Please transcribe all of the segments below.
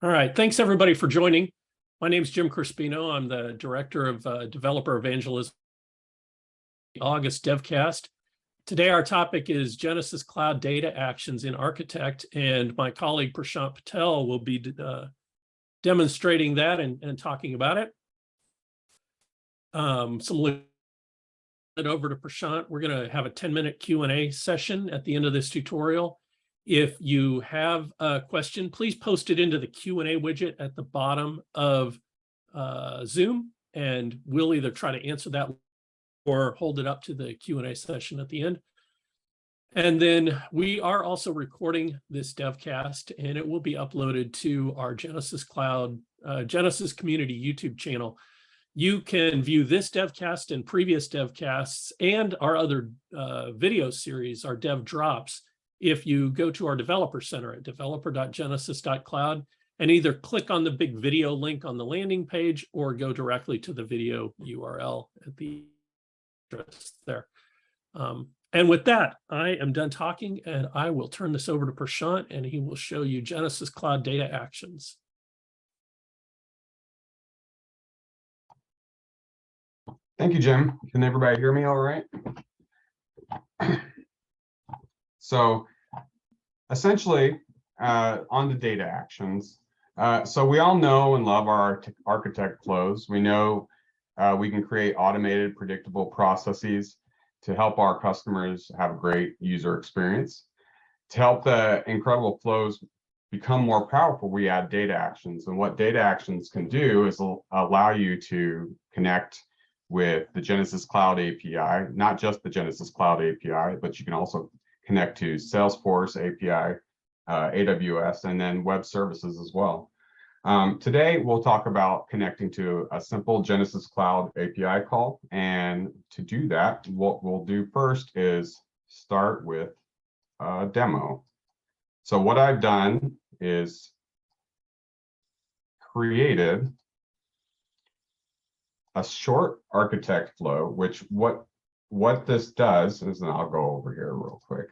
All right, thanks everybody for joining. My name is Jim Crispino. I'm the Director of Developer Evangelism at August DevCast. Today our topic is Genesys Cloud Data Actions in Architect, and my colleague Prashant Patel will be demonstrating that and talking about it. Over to Prashant. We're going to have a 10-minute Q&A session at the end of this tutorial. If you have a question, please post it into the Q&A widget at the bottom of Zoom, and we'll either try to answer that or hold it up to the Q&A session at the end. And then we are also recording this DevCast, and it will be uploaded to our Genesys Cloud, Genesys Community YouTube channel. You can view this DevCast and previous DevCasts and our other video series, our Dev Drops, if you go to our Developer Center at developer.genesys.cloud and either click on the big video link on the landing page or go directly to the video URL at the address there. And with that, I am done talking, and I will turn this over to Prashant, and he will show you Genesys Cloud Data Actions. Thank you, Jim. Can everybody hear me all right? So essentially, on the data actions. So we all know and love our architect flows. We know we can create automated, predictable processes to help our customers have a great user experience. To help the incredible flows become more powerful, we add data actions. And what data actions can do is allow you to connect with the Genesys Cloud API, not just the Genesys Cloud API, but you can also connect to Salesforce API, AWS, and then web services as well. Today, we'll talk about connecting to a simple Genesys Cloud API call. And to do that, what we'll do first is start with a demo. So what I've done is created a short architect flow, which what this does is, and I'll go over here real quick,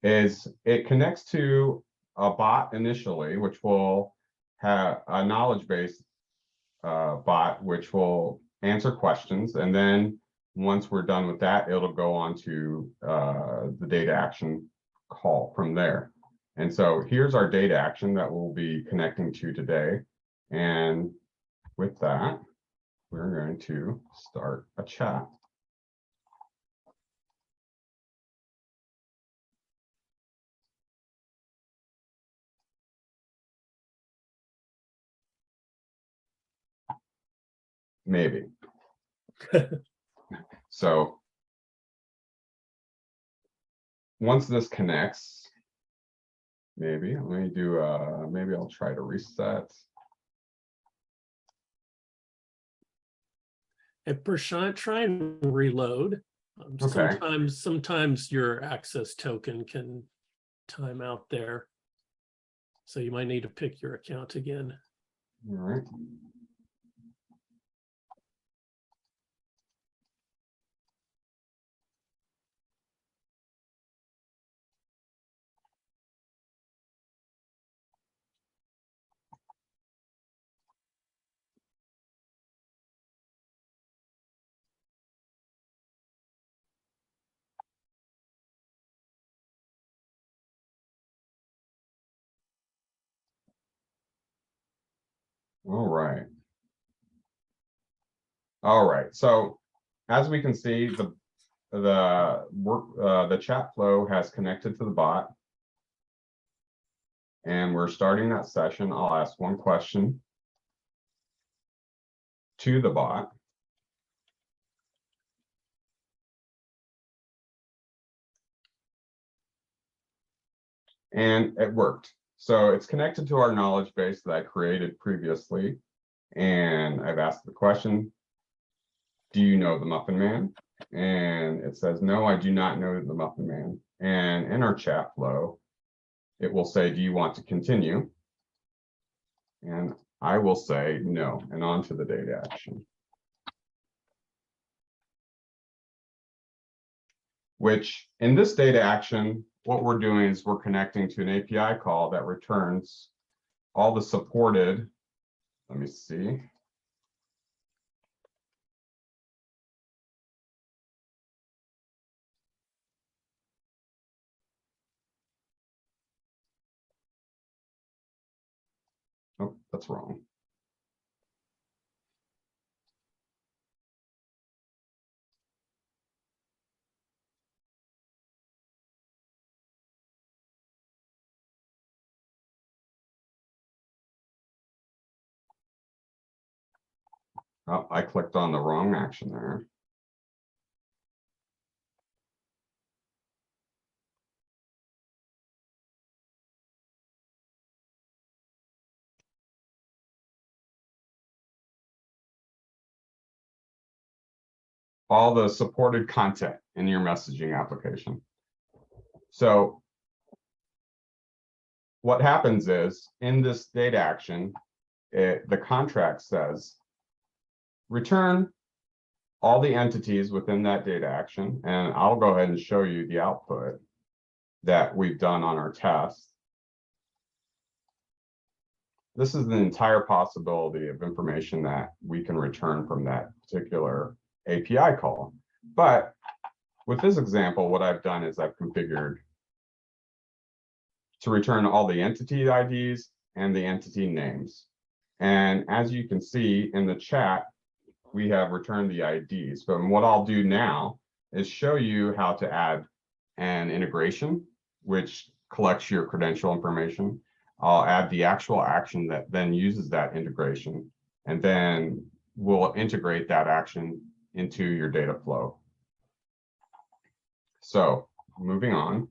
is it connects to a bot initially, which will have a knowledge-based bot, which will answer questions. And then once we're done with that, it'll go on to the data action call from there. And so here's our data action that we'll be connecting to today. And with that, we're going to start a chat. Maybe. So once this connects, maybe let me do maybe I'll try to reset. And Prashant, try and reload. Okay. Sometimes your access token can time out there, so you might need to pick your account again. All right. All right. So as we can see, the chat flow has connected to the bot, and we're starting that session. I'll ask one question to the bot. And it worked. So it's connected to our knowledge base that I created previously. And I've asked the question, do you know the Muffin Man? And it says, no, I do not know the Muffin Man. And in our chat flow, it will say, do you want to continue? And I will say no, and on to the data action. Which in this data action, what we're doing is we're connecting to an API call that returns all the supported, let me see. Oh, that's wrong. Oh, I clicked on the wrong action there. All the supported content in your messaging application. So what happens is in this data action, the contract says, return all the entities within that data action. And I'll go ahead and show you the output that we've done on our test. This is the entire possibility of information that we can return from that particular API call. But with this example, what I've done is I've configured to return all the entity IDs and the entity names. And as you can see in the chat, we have returned the IDs. But what I'll do now is show you how to add an integration, which collects your credential information. I'll add the actual action that then uses that integration, and then we'll integrate that action into your data flow. So moving on.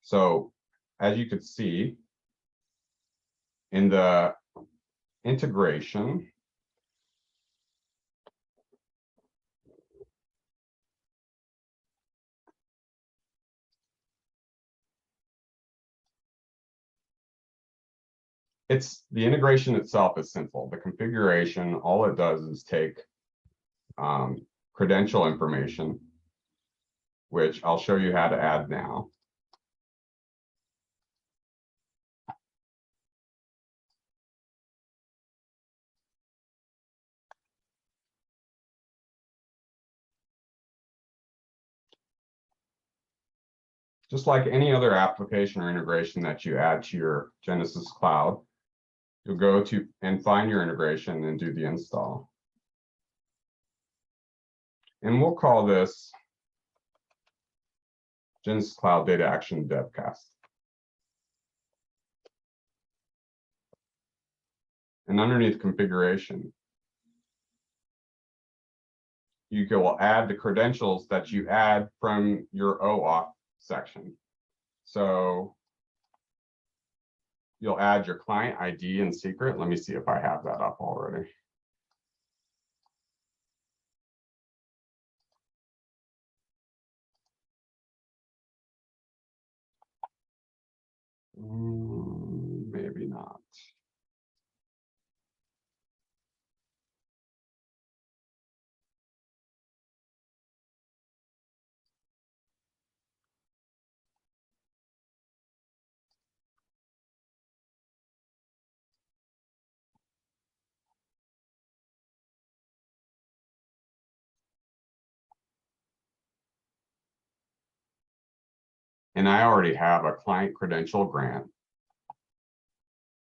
So as you can see in the integration, the integration itself is simple. The configuration, all it does is take credential information, which I'll show you how to add now. Just like any other application or integration that you add to your Genesys Cloud, you'll go to and find your integration and do the install. And we'll call this Genesys Cloud Data Action DevCast. And underneath configuration, you will add the credentials that you add from your OAuth section. So you'll add your client ID and secret. Let me see if I have that up already. Maybe not. And I already have a client credential grant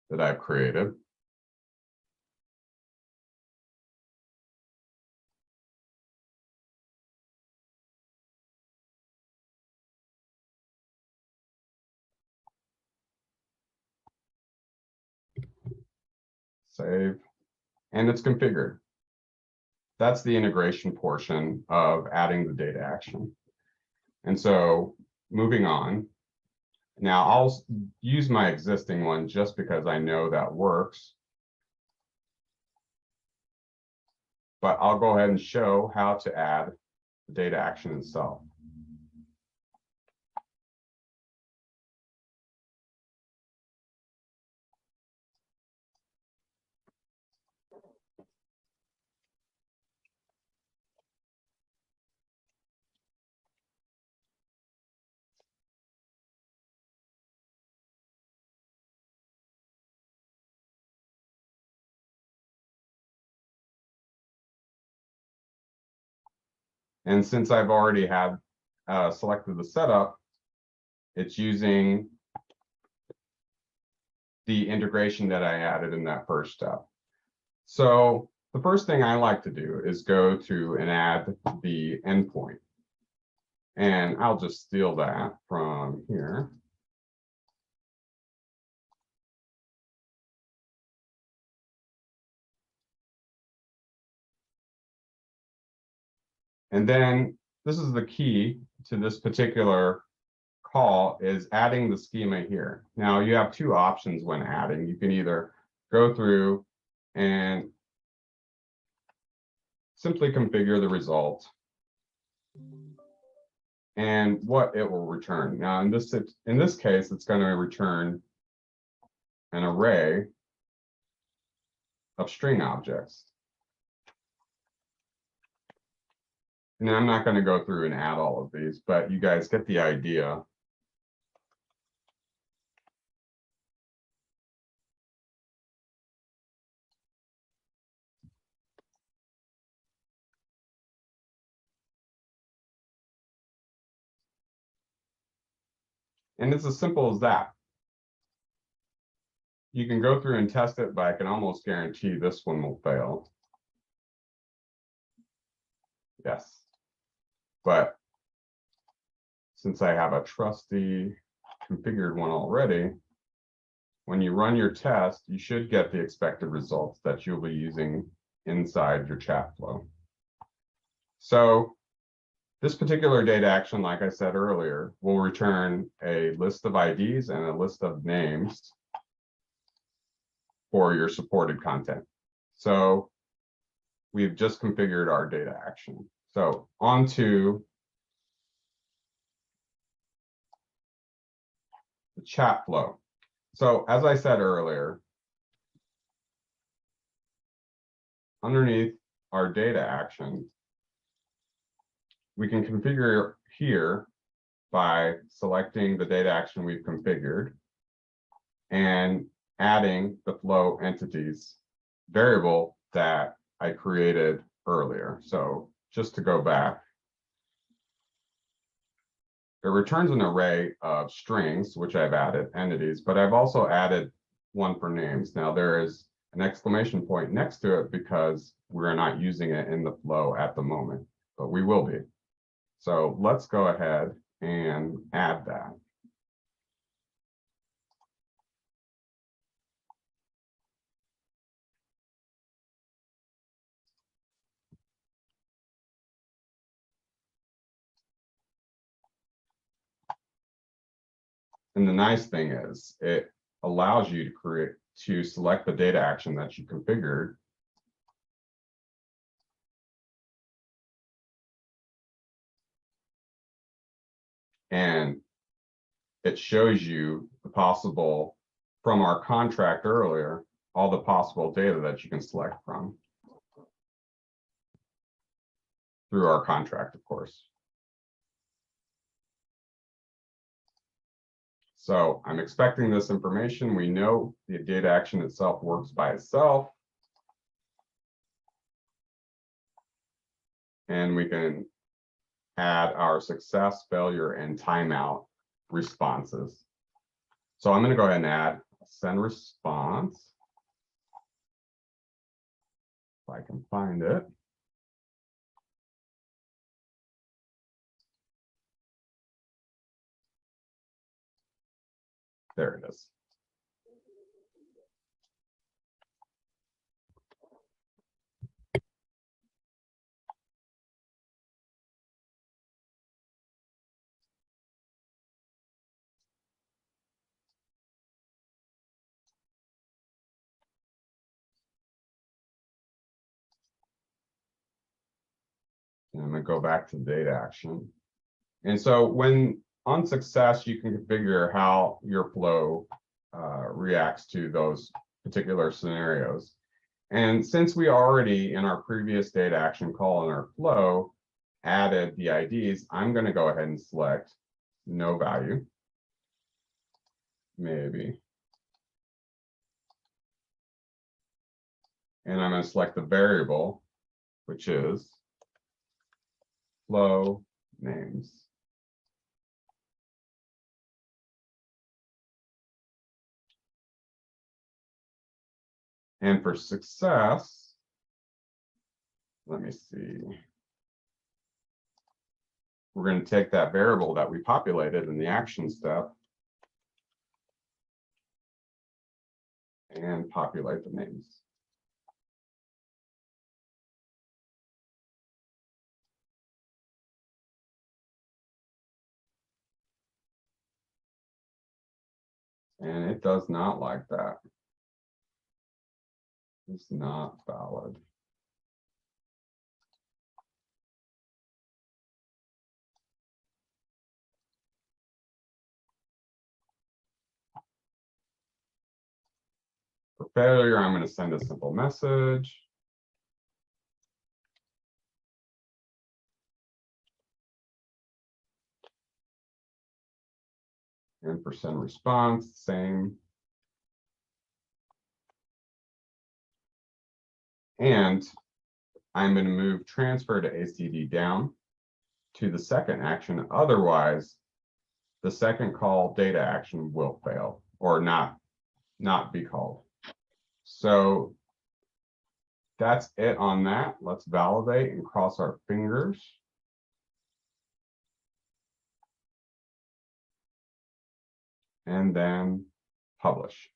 that I've created. Save, and it's configured. That's the integration portion of adding the data action. And so moving on, now I'll use my existing one just because I know that works. But I'll go ahead and show how to add the data action itself. And since I've already had selected the setup, it's using the integration that I added in that first step. So the first thing I like to do is go to and add the endpoint. And I'll just steal that from here. And then this is the key to this particular call, is adding the schema here. Now you have two options when adding. You can either go through and simply configure the result and what it will return. Now in this case, it's going to return an array of string objects. And I'm not going to go through and add all of these, but you guys get the idea. And it's as simple as that. You can go through and test it, but I can almost guarantee this one will fail. Yes. But since I have a trusty configured one already, when you run your test, you should get the expected results that you'll be using inside your chat flow. So this particular data action, like I said earlier, will return a list of IDs and a list of names for your supported content. So we've just configured our data action. So on to the chat flow. So as I said earlier, underneath our data action, we can configure here by selecting the data action we've configured and adding the flow entities variable that I created earlier. So just to go back, it returns an array of strings, which I've added entities, but I've also added one for names. Now there is an exclamation point next to it because we're not using it in the flow at the moment, but we will be. So let's go ahead and add that. And the nice thing is it allows you to select the data action that you configured. And it shows you the possible, from our contract earlier, all the possible data that you can select from through our contract, of course. So I'm expecting this information. We know the data action itself works by itself. And we can add our success, failure, and timeout responses. So I'm going to go ahead and add a send response. If I can find it. There it is. And I'm going to go back to the data action. And so when on success, you can configure how your flow reacts to those particular scenarios. And since we already in our previous data action call in our flow added the IDs, I'm going to go ahead and select no value. Maybe. And I'm going to select the variable, which is flow names. And for success, let me see. We're going to take that variable that we populated in the action step and populate the names. And it does not like that. It's not valid. For failure, I'm going to send a simple message. And for send response, same. And I'm going to move transfer to ACD down to the second action. Otherwise, the second call data action will fail or not be called. So that's it on that. Let's validate and cross our fingers. And then publish.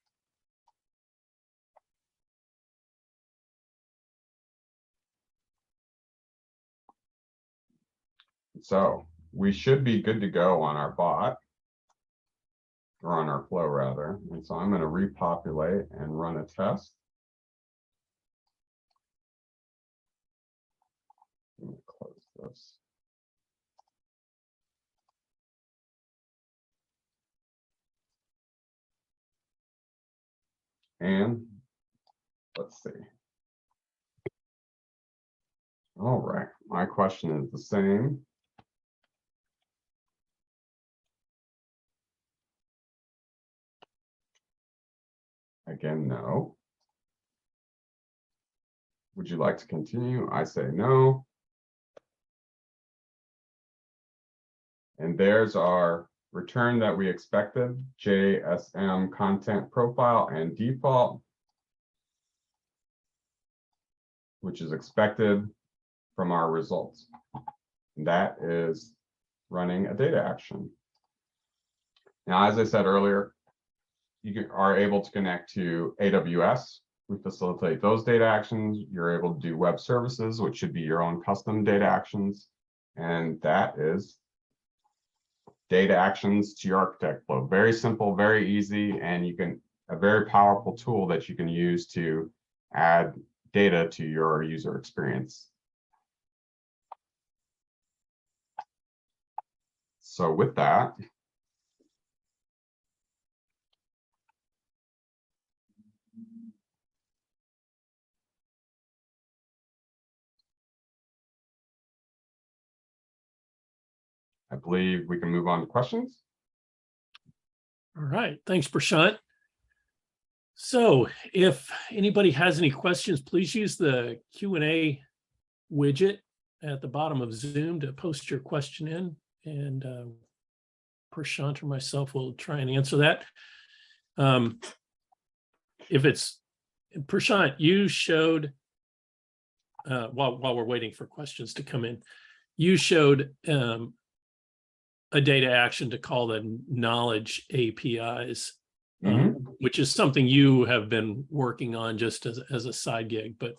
So we should be good to go on our bot, or on our flow rather. And so I'm going to repopulate and run a test. Let me close this. And let's see. All right, my question is the same. Again, no. Would you like to continue? I say no. And there's our return that we expected, JSM content profile and default, which is expected from our results. And that is running a data action. Now, as I said earlier, you are able to connect to AWS. We facilitate those data actions. You're able to do web services, which should be your own custom data actions. And that is data actions to your architect flow. Very simple, very easy, and a very powerful tool that you can use to add data to your user experience. So with that, I believe we can move on to questions. All right, thanks, Prashant. So if anybody has any questions, please use the Q&A widget at the bottom of Zoom to post your question in, and Prashant or myself will try and answer that. If it's Prashant, you showed, while we're waiting for questions to come in, you showed a data action to call the knowledge APIs, which is something you have been working on just as a side gig, but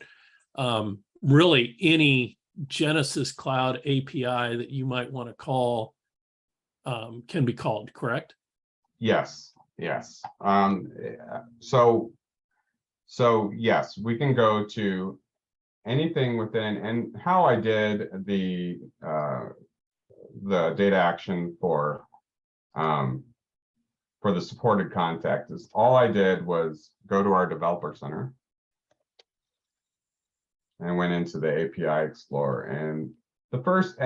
really any Genesys Cloud API that you might want to call can be called, correct? Yes, yes. So yes, we can go to anything within, and how I did the data action for the supported contact is all I did was go to our developer center and went into the API Explorer, and the first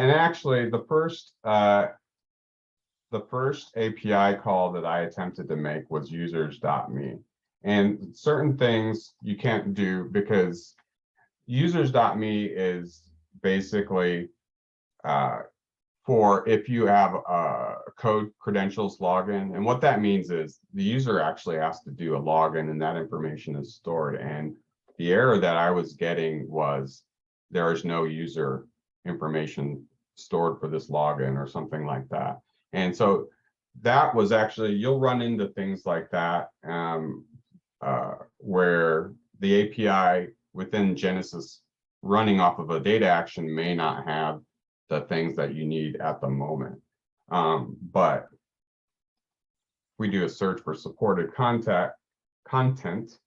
API call that I attempted to make was users.me, and certain things you can't do because users.me is basically for if you have a code credentials login. And what that means is the user actually has to do a login and that information is stored. And the error that I was getting was there is no user information stored for this login or something like that. And so that was actually, you'll run into things like that where the API within Genesys running off of a data action may not have the things that you need at the moment. But we do a search for supported content.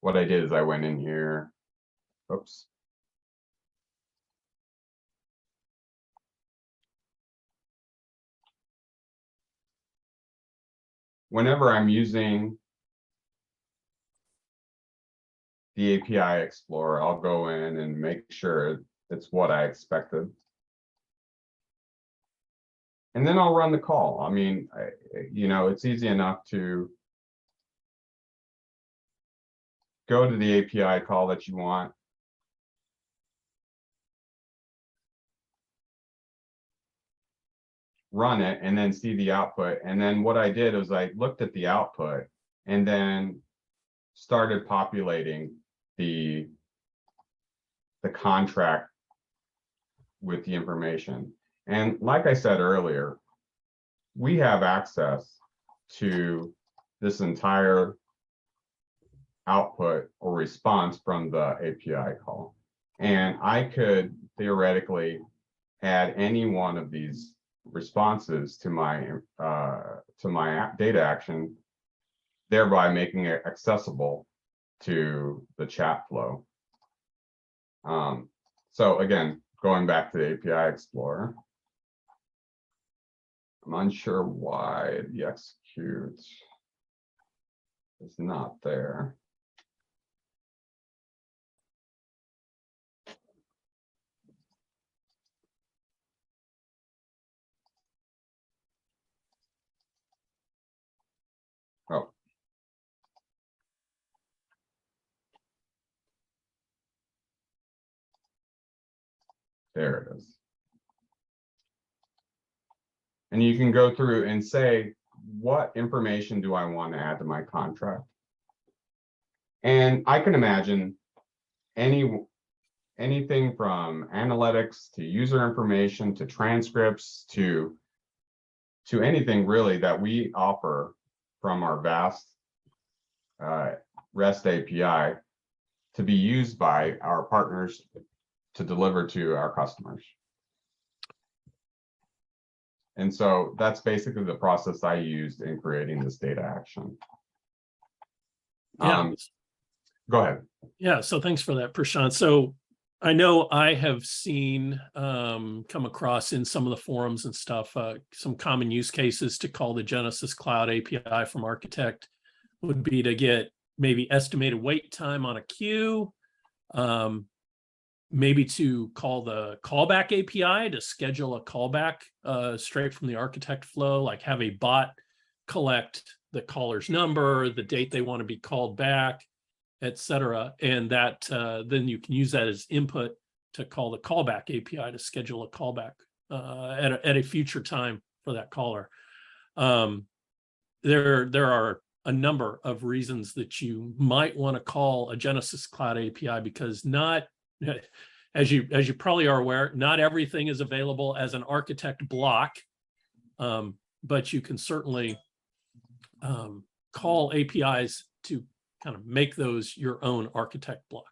What I did is I went in here. Oops. Whenever I'm using the API Explorer, I'll go in and make sure it's what I expected. And then I'll run the call. I mean, it's easy enough to go to the API call that you want. Run it and then see the output. And then what I did was I looked at the output and then started populating the contract with the information. And like I said earlier, we have access to this entire output or response from the API call. And I could theoretically add any one of these responses to my data action, thereby making it accessible to the chat flow. So again, going back to the API Explorer, I'm unsure why the execute is not there. Oh. There it is. And you can go through and say, what information do I want to add to my contract? And I can imagine anything from analytics to user information to transcripts to anything really that we offer from our vast REST API to be used by our partners to deliver to our customers. And so that's basically the process I used in creating this data action. Yeah. Go ahead. Yeah, so thanks for that, Prashant. So I know I have seen come across in some of the forums and stuff, some common use cases to call the Genesys Cloud API from Architect would be to get maybe estimated wait time on a queue, maybe to call the callback API to schedule a callback straight from the Architect flow, like have a bot collect the caller's number, the date they want to be called back, etc. And that then you can use that as input to call the callback API to schedule a callback at a future time for that caller. There are a number of reasons that you might want to call a Genesys Cloud API, because not, as you probably are aware, not everything is available as an Architect block, but you can certainly call APIs to kind of make those your own Architect block.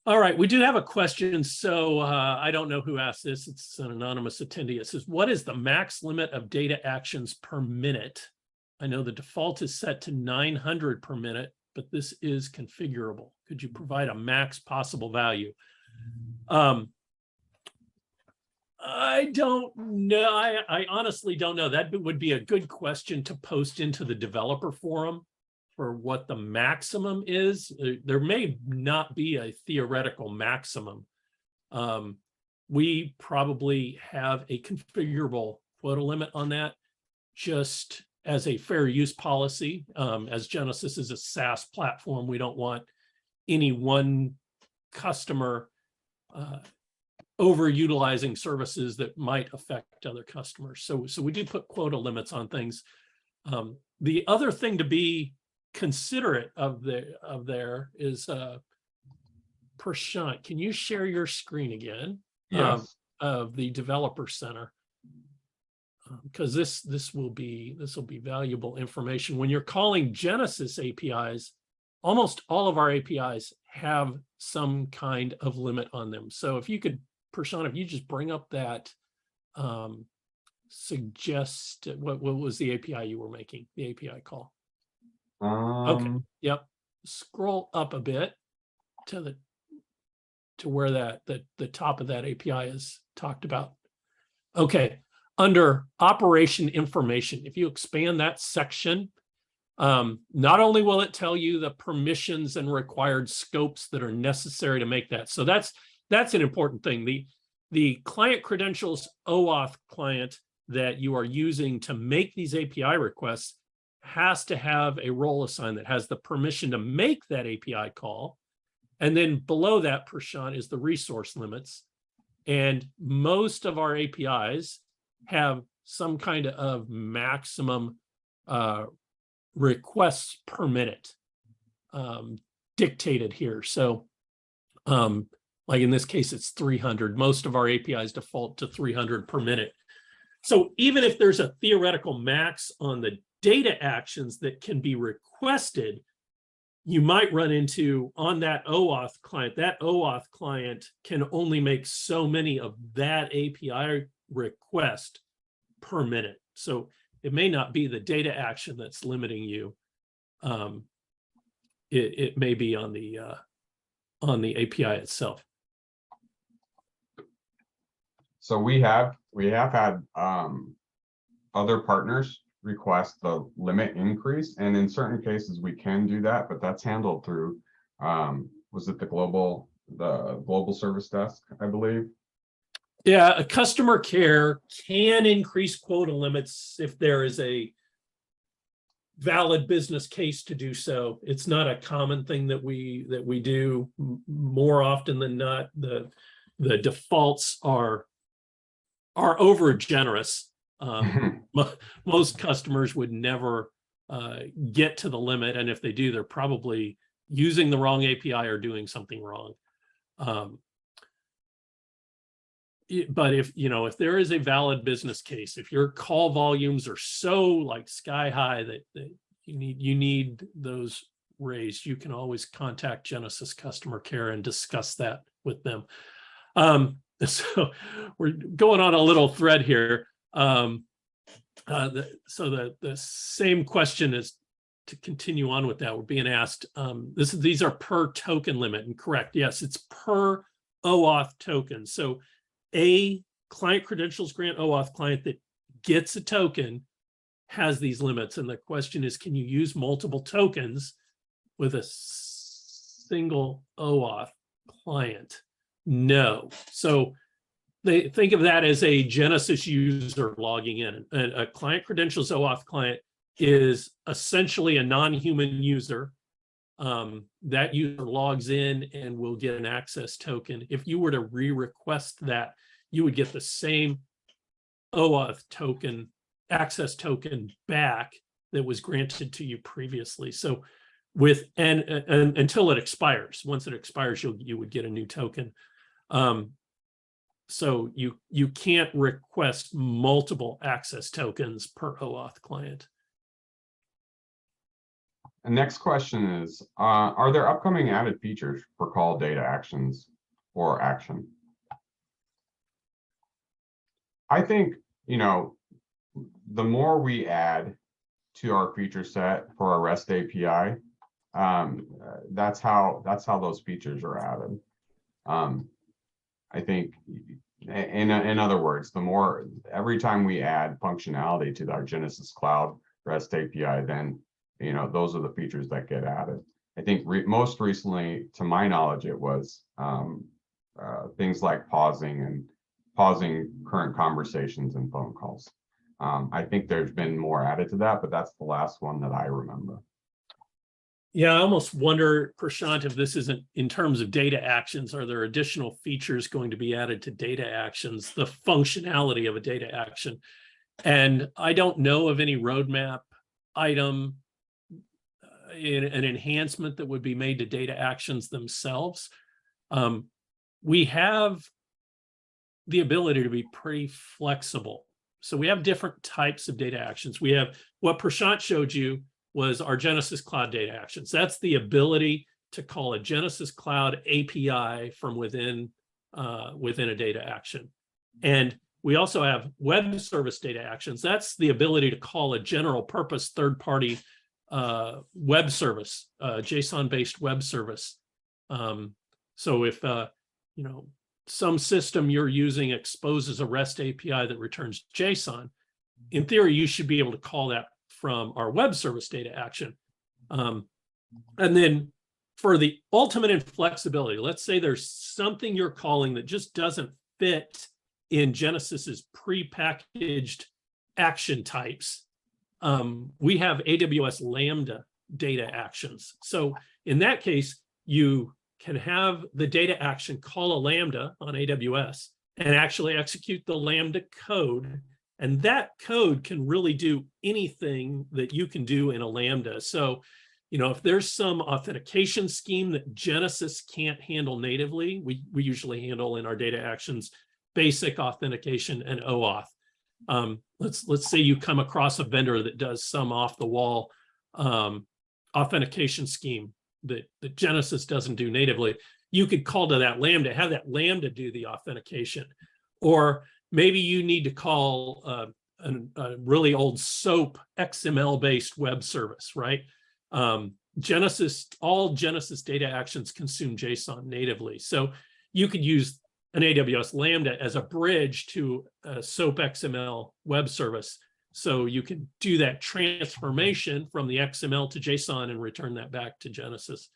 All right, we do have a question. So I don't know who asked this. It's an anonymous attendee. It says, what is the max limit of data actions per minute? I know the default is set to 900 per minute, but this is configurable. Could you provide a max possible value? I don't know. I honestly don't know. That would be a good question to post into the developer forum for what the maximum is. There may not be a theoretical maximum. We probably have a configurable quota limit on that. just as a fair use policy. As Genesys is a SaaS platform, we don't want any one customer overutilizing services that might affect other customers. So we do put quota limits on things. The other thing to be considerate of there is Prashant, can you share your screen again? Yes. Of the developer center, because this will be valuable information when you're calling Genesys APIs. Almost all of our APIs have some kind of limit on them. So if you could, Prashant, if you just bring up that suggest what was the API you were making, the API call. Okay. Yep. Scroll up a bit to where the top of that API is talked about. Okay. Under operation information, if you expand that section, not only will it tell you the permissions and required scopes that are necessary to make that. So that's an important thing. The client credentials OAuth client that you are using to make these API requests has to have a role assigned that has the permission to make that API call. And then below that, Prashant, is the resource limits. And most of our APIs have some kind of maximum requests per minute dictated here. So like in this case, it's 300. Most of our APIs default to 300 per minute. So even if there's a theoretical max on the data actions that can be requested, you might run into on that OAuth client. That OAuth client can only make so many of that API request per minute. So it may not be the data action that's limiting you. It may be on the API itself. So we have had other partners request the limit increase, and in certain cases we can do that, but that's handled through was it the global service desk, I believe. Yeah, a customer care can increase quota limits if there is a valid business case to do so. It's not a common thing that we do. More often than not, the defaults are over generous. Most customers would never get to the limit, and if they do, they're probably using the wrong API or doing something wrong. But if there is a valid business case, if your call volumes are so like sky high that you need those raised, you can always contact Genesys customer care and discuss that with them. So we're going on a little thread here. So the same question is to continue on with that. We're being asked, these are per token limit, and correct. Yes, it's per OAuth token. So a client credentials grant OAuth client that gets a token has these limits. And the question is, can you use multiple tokens with a single OAuth client? No. So they think of that as a Genesys user logging in. A client credentials OAuth client is essentially a non-human user. That user logs in and will get an access token. If you were to re-request that, you would get the same OAuth token, access token back that was granted to you previously. So and until it expires. Once it expires, you would get a new token. So you can't request multiple access tokens per OAuth client. The next question is, are there upcoming added features for call data actions or action? I think, the more we add to our feature set for our REST API, that's how those features are added. I think, in other words, every time we add functionality to our Genesys Cloud REST API, then those are the features that get added. I think most recently, to my knowledge, it was things like pausing current conversations and phone calls. I think there's been more added to that, but that's the last one that I remember. Yeah, I almost wonder, Prashant, if this isn't in terms of data actions, are there additional features going to be added to data actions, the functionality of a data action? And I don't know of any roadmap item, an enhancement that would be made to data actions themselves. We have the ability to be pretty flexible. So we have different types of data actions. We have what Prashant showed you was our Genesys Cloud Data Actions. That's the ability to call a Genesys Cloud API from within a data action. And we also have web service data actions. That's the ability to call a general purpose third-party web service, JSON-based web service. So if some system you're using exposes a REST API that returns JSON, in theory, you should be able to call that from our web service data action. And then for the ultimate inflexibility, let's say there's something you're calling that just doesn't fit in Genesys's prepackaged action types. We have AWS Lambda data actions. So in that case, you can have the data action call a Lambda on AWS and actually execute the Lambda code. And that code can really do anything that you can do in a Lambda. So, if there's some authentication scheme that Genesys can't handle natively, we usually handle in our data actions basic authentication and OAuth. Let's say you come across a vendor that does some off-the-wall authentication scheme that Genesys doesn't do natively. You could call to that Lambda, have that Lambda do the authentication. Or maybe you need to call a really old SOAP XML-based web service, right? All Genesys data actions consume JSON natively. So you could use an AWS Lambda as a bridge to a SOAP XML web service. So you can do that transformation from the XML to JSON and return that back to Genesys.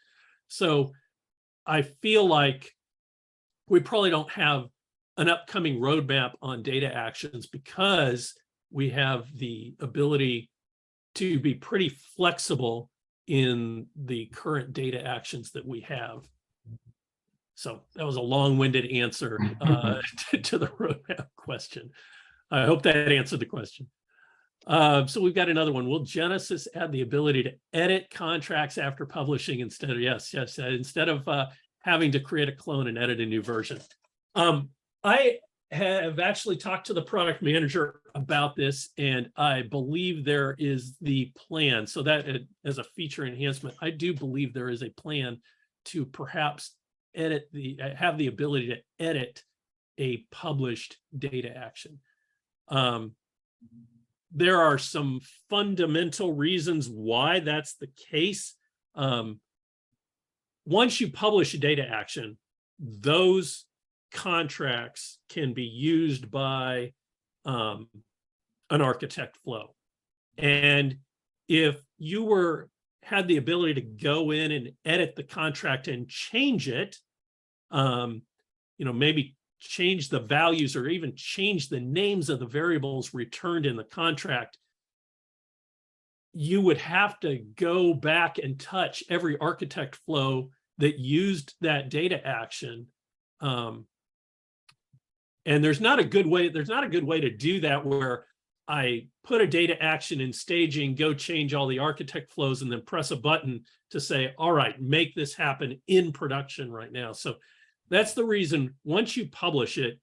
So I feel like we probably don't have an upcoming roadmap on data actions because we have the ability to be pretty flexible in the current data actions that we have. So that was a long-winded answer to the roadmap question. I hope that answered the question. So we've got another one. Will Genesys add the ability to edit contracts after publishing instead of, yes, instead of having to create a clone and edit a new version? I have actually talked to the product manager about this, and I believe there is the plan. So that as a feature enhancement, I do believe there is a plan to perhaps have the ability to edit a published data action. There are some fundamental reasons why that's the case. Once you publish a data action, those contracts can be used by an architect flow. And if you had the ability to go in and edit the contract and change it, maybe change the values or even change the names of the variables returned in the contract, you would have to go back and touch every architect flow that used that data action. And there's not a good way to do that where I put a data action in staging, go change all the architect flows, and then press a button to say, all right, make this happen in production right now. So that's the reason once you publish it,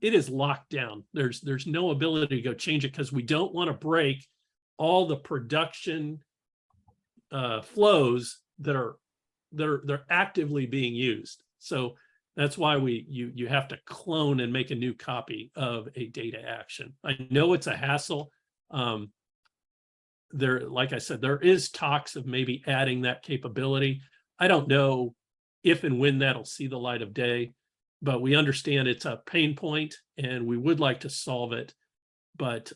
it is locked down. There's no ability to go change it because we don't want to break all the production flows that are they're actively being used. So that's why you have to clone and make a new copy of a data action. I know it's a hassle. Like I said, there is talks of maybe adding that capability. I don't know if and when that'll see the light of day, but we understand it's a pain point and we would like to solve it, but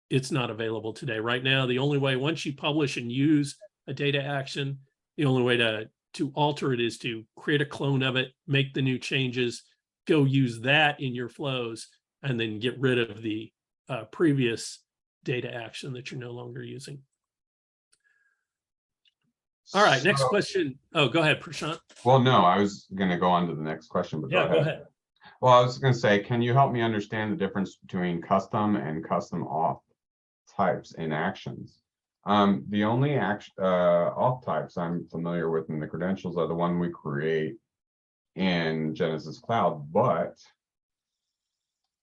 it's not available today. Right now, the only way, once you publish and use a data action, the only way to alter it is to create a clone of it, make the new changes, go use that in your flows, and then get rid of the previous data action that you're no longer using. All right, next So- question. Oh, go ahead, Prashant. Well, no, I was going to go on to the next question, but Yeah, go ahead. Well, I was going to say, can you help me understand the difference between custom and custom auth types in actions? The only auth types I'm familiar with in the credentials are the one we create in Genesys Cloud, but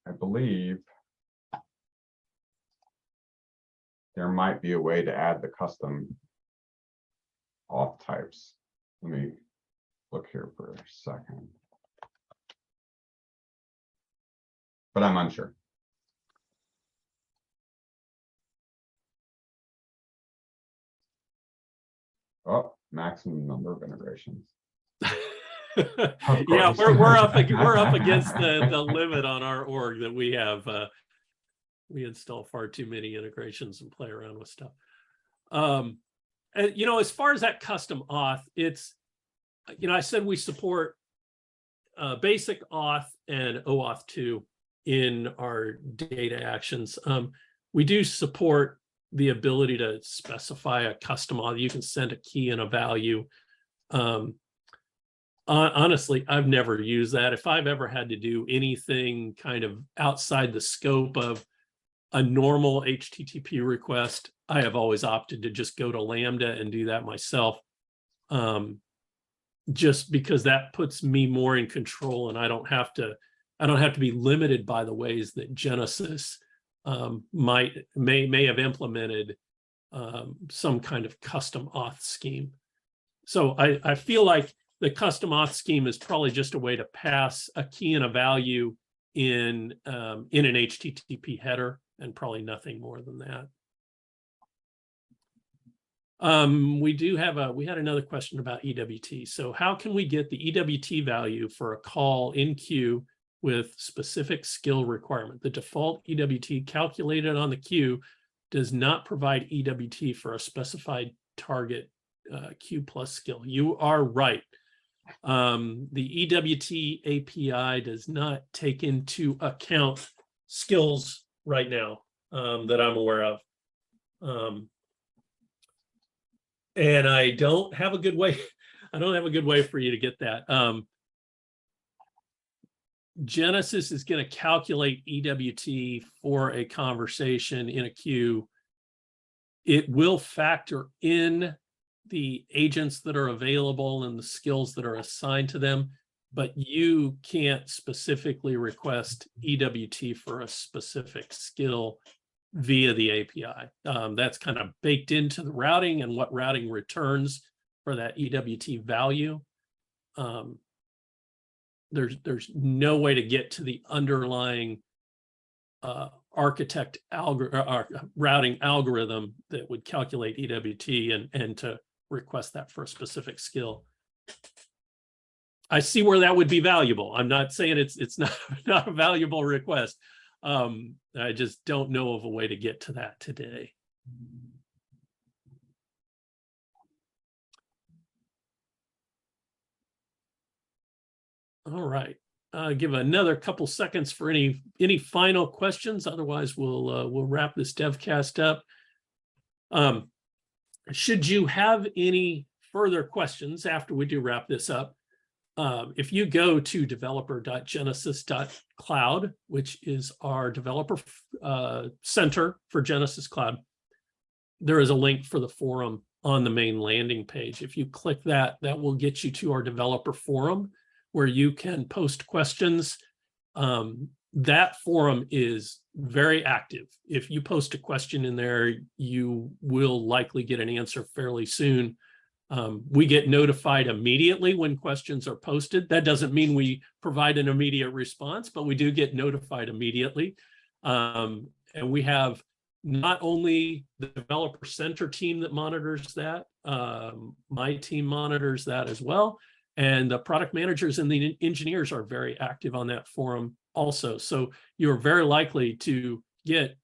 I believe there might be a way to add the custom auth types. Let me look here for a second. But I'm unsure. Oh, maximum number of integrations. Yeah, we're up against the limit on our org that we have. We install far too many integrations and play around with stuff. And, you know, as far as that custom auth, it's, you know, I said we support basic auth and OAuth 2 in our data actions. We do support the ability to specify a custom auth. You can send a key and a value. Honestly, I've never used that. If I've ever had to do anything kind of outside the scope of a normal HTTP request, I have always opted to just go to Lambda and do that myself. Just because that puts me more in control, and I don't have to be limited by the ways that Genesys may have implemented some kind of custom auth scheme. So I feel like the custom auth scheme is probably just a way to pass a key and a value in an HTTP header, and probably nothing more than that. We had another question about EWT. So how can we get the EWT value for a call in queue with specific skill requirement? The default EWT calculated on the queue does not provide EWT for a specified target queue plus skill. You are right. The EWT API does not take into account skills right now that I'm aware of. And I don't have a good way. I don't have a good way for you to get that. Genesys is going to calculate EWT for a conversation in a queue. It will factor in the agents that are available and the skills that are assigned to them, but you can't specifically request EWT for a specific skill via the API. That's kind of baked into the routing and what routing returns for that EWT value. There's no way to get to the underlying routing algorithm that would calculate EWT and to request that for a specific skill. I see where that would be valuable. I'm not saying it's not a valuable request. I just don't know of a way to get to that today. All right. Give another couple seconds for any final questions. Otherwise, we'll wrap this DevCast up. Should you have any further questions after we do wrap this up, if you go to developer.genesys.cloud, which is our developer center for Genesys Cloud, there is a link for the forum on the main landing page. If you click that, that will get you to our developer forum where you can post questions. That forum is very active. If you post a question in there, you will likely get an answer fairly soon. We get notified immediately when questions are posted. That doesn't mean we provide an immediate response, but we do get notified immediately. And we have not only the developer center team that monitors that, my team monitors that as well. And the product managers and the engineers are very active on that forum also. So you're very likely to get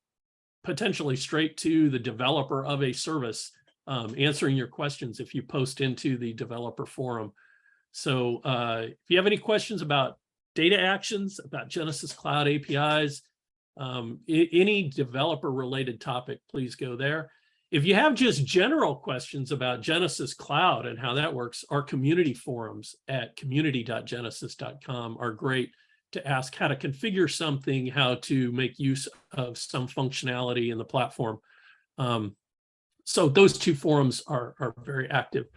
potentially straight to the developer of a service answering your questions if you post into the developer forum. So if you have any questions about data actions, about Genesys Cloud APIs, Any developer related topic, please go there. If you have just general questions about Genesys Cloud and how that works, our community forums at community.genesys.com are great to ask how to configure something, how to make use of some functionality in the platform. So those two forums are very active.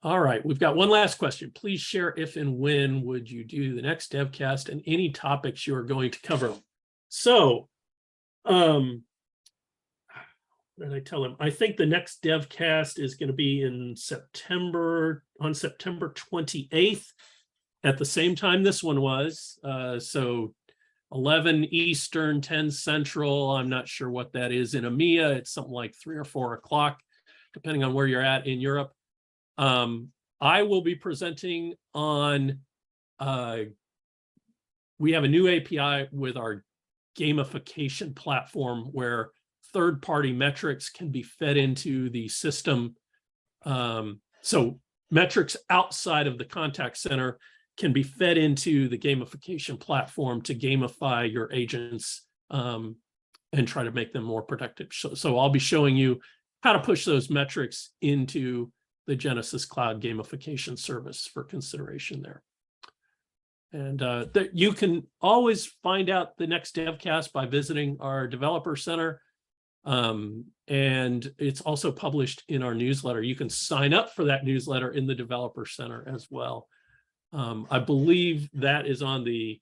All right, we've got one last question. Please share if and when would you do the next DevCast and any topics you are going to cover. So, what did I tell him? I think the next DevCast is going to be in September, on September 28th, at the same time this one was. So 11 Eastern, 10 Central. I'm not sure what that is in EMEA. It's something like 3 or 4 o'clock, depending on where you're at in Europe. I will be presenting on, we have a new API with our gamification platform where third-party metrics can be fed into the system. So metrics outside of the contact center can be fed into the gamification platform to gamify your agents and try to make them more productive. So I'll be showing you how to push those metrics into the Genesys Cloud gamification service for consideration there. And you can always find out the next DevCast by visiting our developer center. And it's also published in our newsletter. You can sign up for that newsletter in the developer center as well. I believe that is on the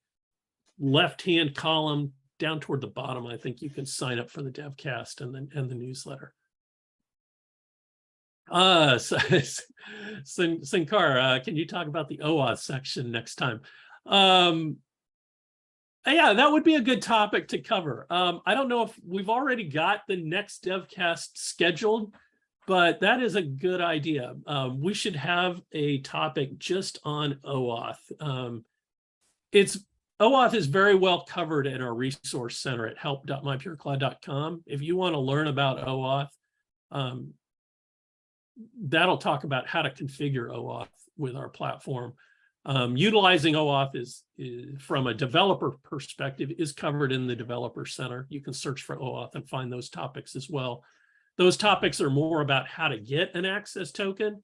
left-hand column down toward the bottom. I think you can sign up for the DevCast and the newsletter. Sankar, can you talk about the OAuth section next time? Yeah, that would be a good topic to cover. I don't know if we've already got the next DevCast scheduled, but that is a good idea. We should have a topic just on OAuth. OAuth is very well covered in our resource center at help.mypurecloud.com. If you want to learn about OAuth, that'll talk about how to configure OAuth with our platform. Utilizing OAuth is from a developer perspective is covered in the developer center. You can search for OAuth and find those topics as well. Those topics are more about how to get an access token.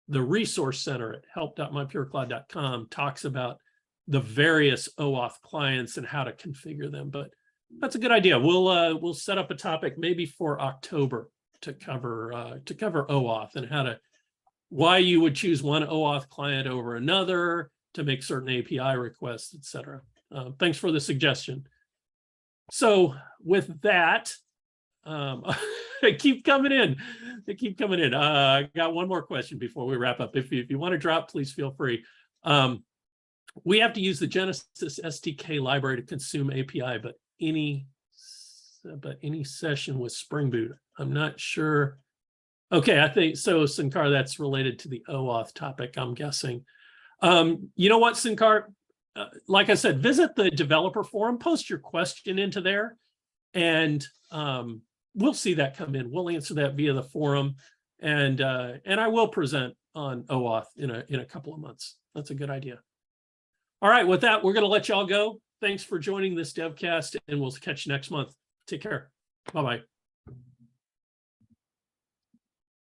The resource center at help.mypurecloud.com talks about the various OAuth clients and how to configure them. But that's a good idea. We'll set up a topic maybe for October to cover OAuth and why you would choose one OAuth client over another to make certain API requests, etc. Thanks for the suggestion. So with that, they keep coming in. I got one more question before we wrap up. If you want to drop, please feel free. We have to use the Genesys SDK library to consume API, but any session with Spring Boot, I'm not sure. Okay, I think so, Sankar, that's related to the OAuth topic, I'm guessing. You know what, Sankar? Like I said, visit the developer forum, post your question into there, and we'll see that come in. We'll answer that via the forum, and I will present on OAuth in a couple of months. That's a good idea. All right, with that, we're going to let y'all go. Thanks for joining this DevCast, and we'll catch you next month. Take care. Bye-bye.